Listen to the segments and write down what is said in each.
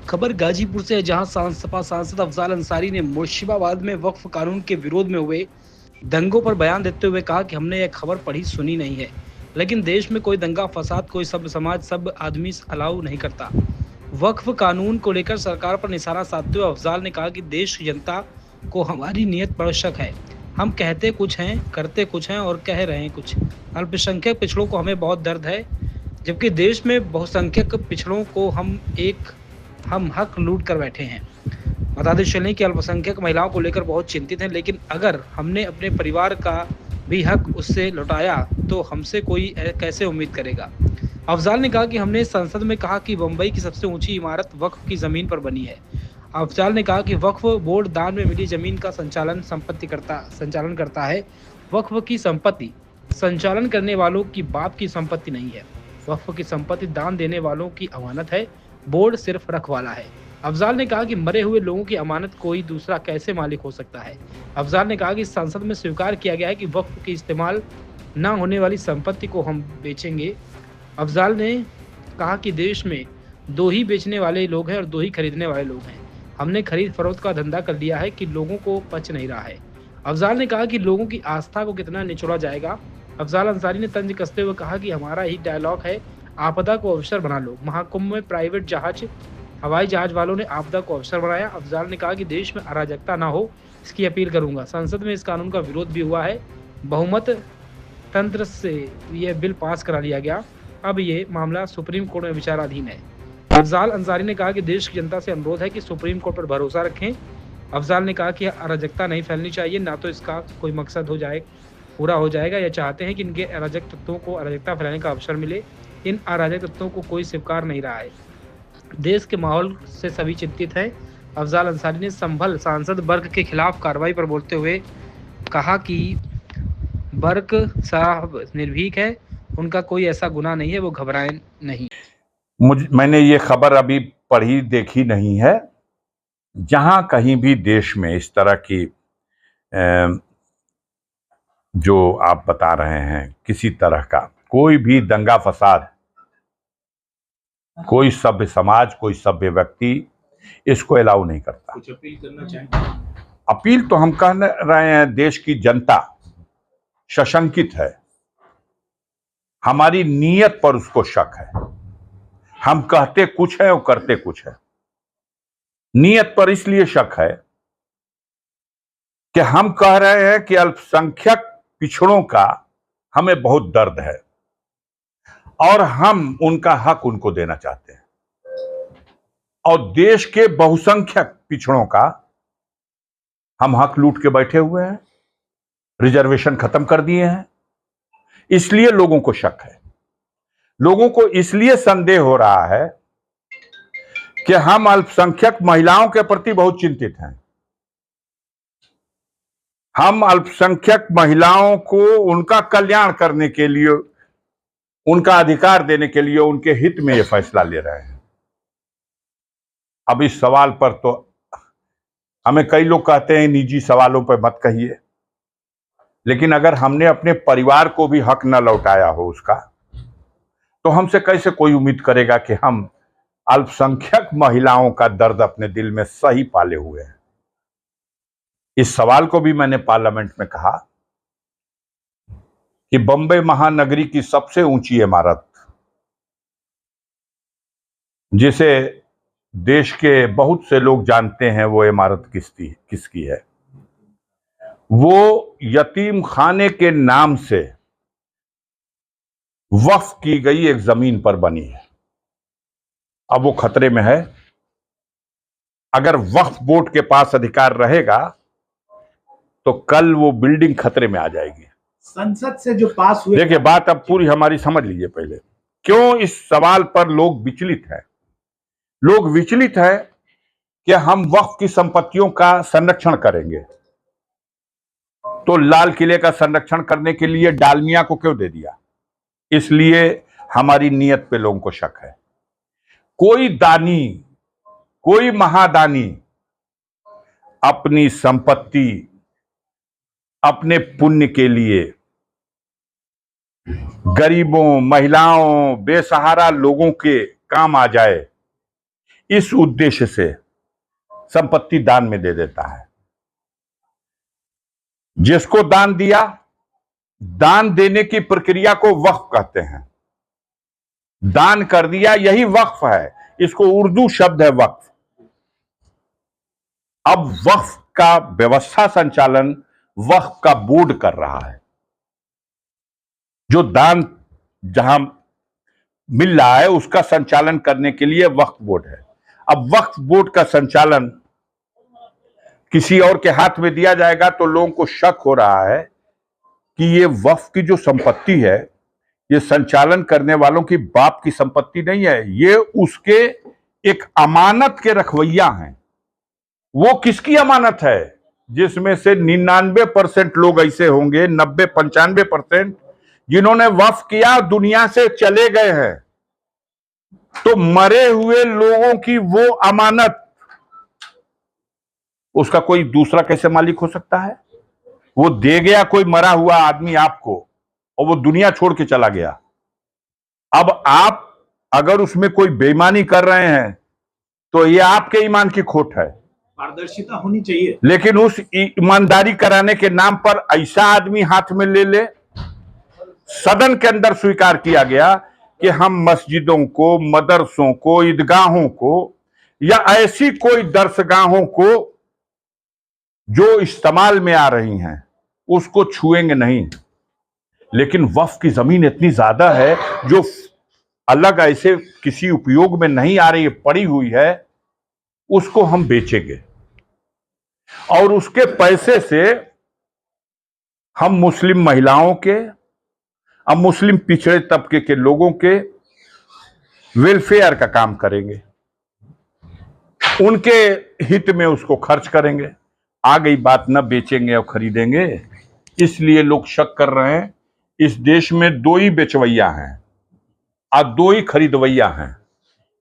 खबर गाजीपुर से है, जहां सपा सांसद अफजाल अंसारी ने मुर्शिदाबाद में वक्फ कानून के विरोध में हुए दंगों पर बयान देते हुए कहा कि हमने यह खबर पढ़ी सुनी नहीं है, लेकिन देश में कोई दंगा फसाद कोई सब समाज सब आदमी अलाउ नहीं करता। वक्फ कानून को लेकर सरकार पर निशाना साधते हुए अफजाल ने कहा कि देश की जनता को हमारी नीयत पर शक है। हम कहते कुछ हैं, करते कुछ हैं और कह रहे हैं कुछ। अल्पसंख्यक पिछड़ों को हमें बहुत दर्द है, जबकि देश में बहुसंख्यक पिछड़ों को हम हक लूट कर बैठे हैं। बताते चलें कि अल्पसंख्यक महिलाओं को लेकर बहुत चिंतित हैं, लेकिन अगर हमने अपने परिवार का भी हक उससे लौटाया तो हमसे कोई कैसे उम्मीद करेगा। अफजाल ने कहा कि हमने संसद में कहा कि बम्बई की सबसे ऊंची इमारत वक्फ की जमीन पर बनी है। अफजाल ने कहा कि वक्फ बोर्ड दान में मिली जमीन का संचालन करता है। वक्फ की संपत्ति संचालन करने वालों की बाप की संपत्ति नहीं है। वक्फ की संपत्ति दान देने वालों की अमानत है, बोर्ड सिर्फ रखवाला है। अफजाल ने कहा कि मरे हुए लोगों की अमानत कोई दूसरा कैसे मालिक हो सकता है। अफजाल ने कहा कि संसद में स्वीकार किया गया है कि वक्फ की इस्तेमाल न होने वाली संपत्ति को हम बेचेंगे। अफजाल ने कहा कि देश में दो ही बेचने वाले लोग हैं और दो ही खरीदने वाले लोग हैं। हमने खरीद फरोख्त का धंधा कर लिया है कि लोगों को पच नहीं रहा है। अफजाल ने कहा कि लोगों की आस्था को कितना निचोड़ा जाएगा। अफजाल अंसारी ने तंज कसते हुए कहा कि हमारा ही डायलॉग है, आपदा को अवसर बना लो। महाकुंभ में प्राइवेट हवाई जहाज वालों ने आपदा को अवसर बनाया। अफजाल ने कहा कि देश में अराजकता ना हो, इसकी अपील करूंगा। संसद में इस कानून का विरोध भी हुआ है, बहुमत तंत्र से यह बिल पास करा लिया गया। अब ये मामला सुप्रीम कोर्ट में विचाराधीन है। अफजाल अंसारी ने कहा कि देश की जनता से अनुरोध है कि सुप्रीम कोर्ट पर भरोसा रखें। अफजाल ने कहा कि अराजकता नहीं फैलनी चाहिए, ना तो इसका कोई मकसद पूरा हो जाएगा या चाहते हैं कि इनके अराजक तत्वों को अराजकता फैलाने का अवसर मिले। इन अराजक तत्वों को कोई स्वीकार नहीं रहा है। देश के माहौल से सभी चिंतित हैं। अफजाल अंसारी ने संभल सांसद बर्क के खिलाफ कार्रवाई पर बोलते हुए कहा कि बर्क साहब निर्भीक है, उनका कोई ऐसा गुनाह नहीं है, वो घबराएं नहीं। मैंने ये खबर अभी पढ़ी देखी नहीं है। जहां कहीं भी देश में इस तरह की जो आप बता रहे हैं किसी तरह का कोई भी दंगा फसाद, कोई सभ्य समाज कोई सभ्य व्यक्ति इसको अलाउ नहीं करता। कुछ अपील करना चाहेंगे? अपील तो हम कह रहे हैं, देश की जनता सशंकित है, हमारी नीयत पर उसको शक है। हम कहते कुछ है और करते कुछ है। नीयत पर इसलिए शक है कि हम कह रहे हैं कि अल्पसंख्यक पिछड़ों का हमें बहुत दर्द है और हम उनका हक उनको देना चाहते हैं, और देश के बहुसंख्यक पिछड़ों का हम हक लूट के बैठे हुए हैं, रिजर्वेशन खत्म कर दिए हैं। इसलिए लोगों को शक है, लोगों को इसलिए संदेह हो रहा है कि हम अल्पसंख्यक महिलाओं के प्रति बहुत चिंतित हैं। हम अल्पसंख्यक महिलाओं को उनका कल्याण करने के लिए, उनका अधिकार देने के लिए, उनके हित में यह फैसला ले रहे हैं। अब इस सवाल पर तो हमें कई लोग कहते हैं निजी सवालों पर मत कहिए, लेकिन अगर हमने अपने परिवार को भी हक न लौटाया हो उसका, तो हमसे कैसे कोई उम्मीद करेगा कि हम अल्पसंख्यक महिलाओं का दर्द अपने दिल में सही पाले हुए हैं। इस सवाल को भी मैंने पार्लियामेंट में कहा कि बम्बई महानगरी की सबसे ऊंची इमारत, जिसे देश के बहुत से लोग जानते हैं वो इमारत किसकी है, वो यतीम खाने के नाम से वक्फ की गई एक जमीन पर बनी है। अब वो खतरे में है। अगर वक्फ बोर्ड के पास अधिकार रहेगा तो कल वो बिल्डिंग खतरे में आ जाएगी। संसद से जो पास हुए, देखिए बात अब पूरी हमारी समझ लीजिए पहले, क्यों इस सवाल पर लोग विचलित हैं। लोग विचलित है कि हम वक्फ की संपत्तियों का संरक्षण करेंगे, तो लाल किले का संरक्षण करने के लिए डालमिया को क्यों दे दिया? इसलिए हमारी नीयत पे लोगों को शक है। कोई दानी, कोई महादानी अपनी संपत्ति अपने पुण्य के लिए गरीबों, महिलाओं, बेसहारा लोगों के काम आ जाए, इस उद्देश्य से संपत्ति दान में दे देता है। जिसको दान दिया, दान देने की प्रक्रिया को वक्फ कहते हैं। दान कर दिया, यही वक्फ है। इसको उर्दू शब्द है वक्फ। अब वक्फ का व्यवस्था संचालन वक्फ का बोर्ड कर रहा है। जो दान जहां मिल रहा है उसका संचालन करने के लिए वक्फ बोर्ड है। अब वक्फ बोर्ड का संचालन किसी और के हाथ में दिया जाएगा तो लोगों को शक हो रहा है कि ये वक्फ की जो संपत्ति है, ये संचालन करने वालों की बाप की संपत्ति नहीं है, ये उसके एक अमानत के रखवैया हैं। वो किसकी अमानत है? जिसमें से 99% लोग ऐसे होंगे, 90-95%, जिन्होंने वक्फ किया दुनिया से चले गए हैं। तो मरे हुए लोगों की वो अमानत, उसका कोई दूसरा कैसे मालिक हो सकता है? वो दे गया कोई मरा हुआ आदमी आपको, और वो दुनिया छोड़ के चला गया। अब आप अगर उसमें कोई बेईमानी कर रहे हैं तो ये आपके ईमान की खोट है। पारदर्शिता होनी चाहिए। लेकिन उस ईमानदारी कराने के नाम पर ऐसा आदमी हाथ में ले ले। सदन के अंदर स्वीकार किया गया कि हम मस्जिदों को, मदरसों को, ईदगाहों को या ऐसी कोई दरसगाहों को जो इस्तेमाल में आ रही हैं उसको छुएंगे नहीं। लेकिन वक्फ की जमीन इतनी ज्यादा है जो अलग ऐसे किसी उपयोग में नहीं आ रही है, पड़ी हुई है, उसको हम बेचेंगे और उसके पैसे से हम मुस्लिम महिलाओं के, अब मुस्लिम पिछड़े तबके के लोगों के वेलफेयर का काम करेंगे, उनके हित में उसको खर्च करेंगे। आ गई बात न बेचेंगे और खरीदेंगे। इसलिए लोग शक कर रहे हैं इस देश में दो ही बेचवैया हैं और दो ही खरीदवैया हैं।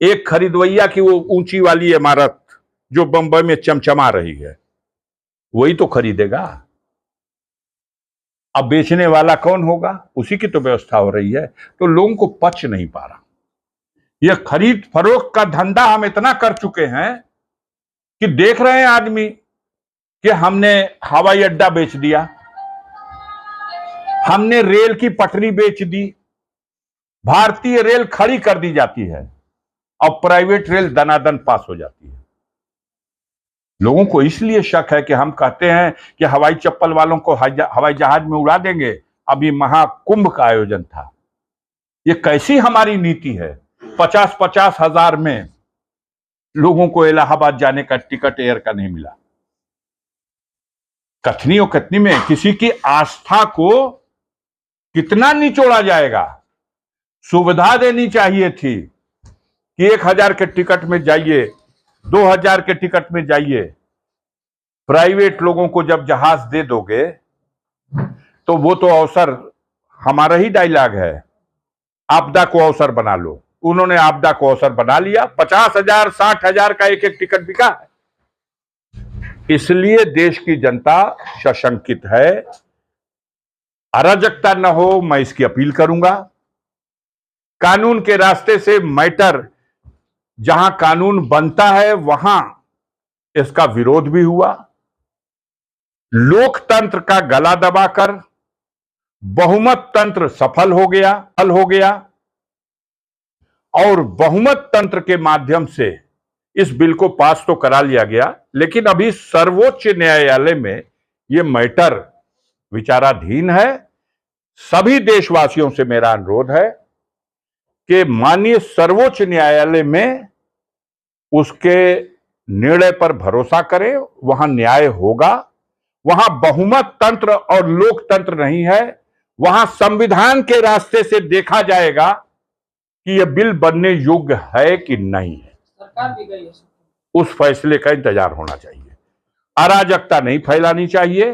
एक खरीदवैया की वो ऊंची वाली इमारत जो बंबई में चमचमा रही है, वही तो खरीदेगा। अब बेचने वाला कौन होगा? उसी की तो व्यवस्था हो रही है। तो लोगों को पच नहीं पा रहा। यह खरीद फरोख्त का धंधा हम इतना कर चुके हैं कि देख रहे हैं आदमी कि हमने हवाई अड्डा बेच दिया, हमने रेल की पटरी बेच दी, भारतीय रेल खड़ी कर दी जाती है और प्राइवेट रेल दनादन पास हो जाती है। लोगों को इसलिए शक है कि हम कहते हैं कि हवाई चप्पल वालों को हवाई जहाज में उड़ा देंगे। अभी महाकुंभ का आयोजन था। ये कैसी हमारी नीति है? 50-50 हजार में लोगों को इलाहाबाद जाने का टिकट एयर का नहीं मिला। कथनी और कथनी में किसी की आस्था को कितना निचोड़ा जाएगा। सुविधा देनी चाहिए थी कि 1000 के टिकट में जाइए, 2000 के टिकट में जाइए। प्राइवेट लोगों को जब जहाज दे दोगे तो वो तो अवसर, हमारा ही डायलॉग है, आपदा को अवसर बना लो। उन्होंने आपदा को अवसर बना लिया। 50,000 60,000 का एक एक टिकट बिका है। इसलिए देश की जनता सशंकित है। अराजकता न हो, मैं इसकी अपील करूंगा। कानून के रास्ते से मैटर, जहां कानून बनता है वहां इसका विरोध भी हुआ। लोकतंत्र का गला दबाकर बहुमत तंत्र सफल हो गया और बहुमत तंत्र के माध्यम से इस बिल को पास तो करा लिया गया। लेकिन अभी सर्वोच्च न्यायालय में यह मैटर विचाराधीन है। सभी देशवासियों से मेरा अनुरोध है कि माननीय सर्वोच्च न्यायालय में उसके निर्णय पर भरोसा करें। वहां न्याय होगा। वहां बहुमत तंत्र और लोकतंत्र नहीं है। वहां संविधान के रास्ते से देखा जाएगा कि यह बिल बनने योग्य है कि नहीं है। सरकार भी गई है। उस फैसले का इंतजार होना चाहिए। अराजकता नहीं फैलानी चाहिए।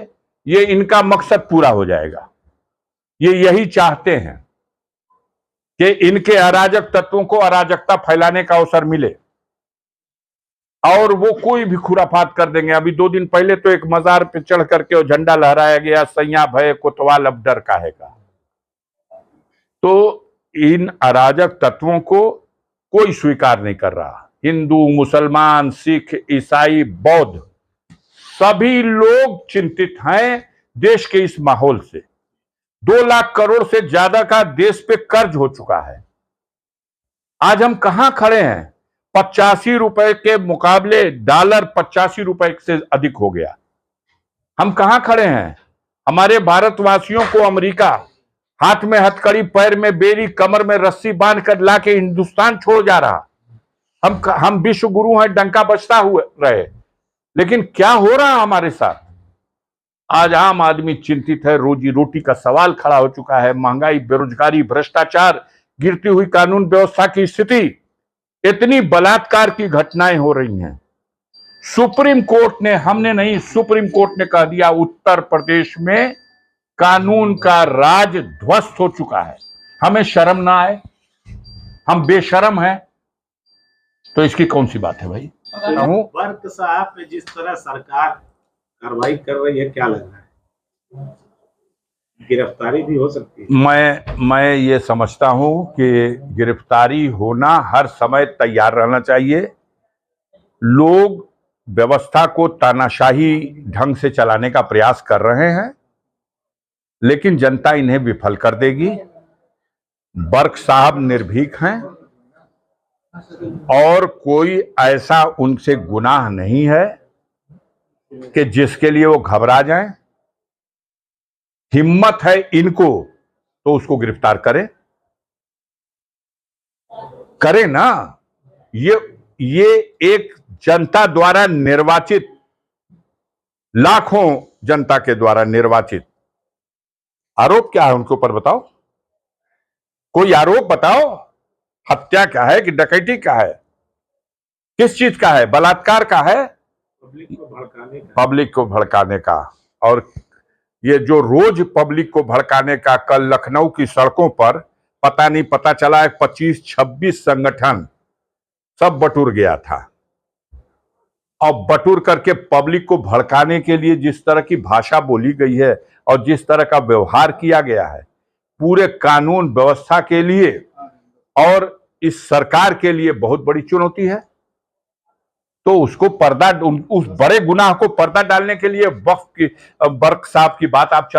ये इनका मकसद पूरा हो जाएगा। ये यही चाहते हैं कि इनके अराजक तत्वों को अराजकता फैलाने का अवसर मिले और वो कोई भी खुराफात कर देंगे। अभी 2 दिन पहले तो एक मजार पे चढ़ करके वो झंडा लहराया गया, सैया भय कोतवाल अब डर काहे का। तो इन अराजक तत्वों को कोई स्वीकार नहीं कर रहा। हिंदू, मुसलमान, सिख, ईसाई, बौद्ध, सभी लोग चिंतित हैं देश के इस माहौल से। 2 लाख करोड़ से ज्यादा का देश पे कर्ज हो चुका है। आज हम कहां खड़े हैं? 85 रुपए के मुकाबले डॉलर 85 रुपए से अधिक हो गया। हम कहां खड़े हैं? हमारे भारतवासियों को अमेरिका हाथ में हथकड़ी, पैर में बेड़ी, कमर में रस्सी बांध कर लाके हिंदुस्तान छोड़ जा रहा। हम विश्व गुरु हैं, डंका बजता हुए रहे, लेकिन क्या हो रहा हमारे साथ? आज आम आदमी चिंतित है। रोजी रोटी का सवाल खड़ा हो चुका है। महंगाई, बेरोजगारी, भ्रष्टाचार, गिरती हुई कानून व्यवस्था की स्थिति, इतनी बलात्कार की घटनाएं हो रही हैं। सुप्रीम कोर्ट ने, हमने नहीं, सुप्रीम कोर्ट ने कह दिया उत्तर प्रदेश में कानून का राज ध्वस्त हो चुका है। हमें शर्म ना आए? हम बेशर्म हैं? तो इसकी कौन सी बात है भाई? वर्क साहब पे जिस तरह सरकार कार्रवाई कर रही है, क्या लग रहा है? गिरफ्तारी भी हो सकती है? मैं ये समझता हूं कि गिरफ्तारी होना, हर समय तैयार रहना चाहिए। लोग व्यवस्था को तानाशाही ढंग से चलाने का प्रयास कर रहे हैं, लेकिन जनता इन्हें विफल कर देगी। बर्क साहब निर्भीक हैं और कोई ऐसा उनसे गुनाह नहीं है कि जिसके लिए वो घबरा जाएं। हिम्मत है इनको तो उसको गिरफ्तार करें ना। ये एक जनता द्वारा निर्वाचित, लाखों जनता के द्वारा निर्वाचित, आरोप क्या है उनके ऊपर बताओ? कोई आरोप बताओ। हत्या का है कि डकैती का है? किस चीज का है? बलात्कार का है? पब्लिक को भड़काने का। और ये जो रोज पब्लिक को भड़काने का, कल लखनऊ की सड़कों पर पता चला 25-26 संगठन सब बटुर गया था। और बटुर करके पब्लिक को भड़काने के लिए जिस तरह की भाषा बोली गई है और जिस तरह का व्यवहार किया गया है, पूरे कानून व्यवस्था के लिए और इस सरकार के लिए बहुत बड़ी चुनौती है। तो उसको पर्दा, उस बड़े गुनाह को पर्दा डालने के लिए वक्फ की, बर्क साहब की बात आप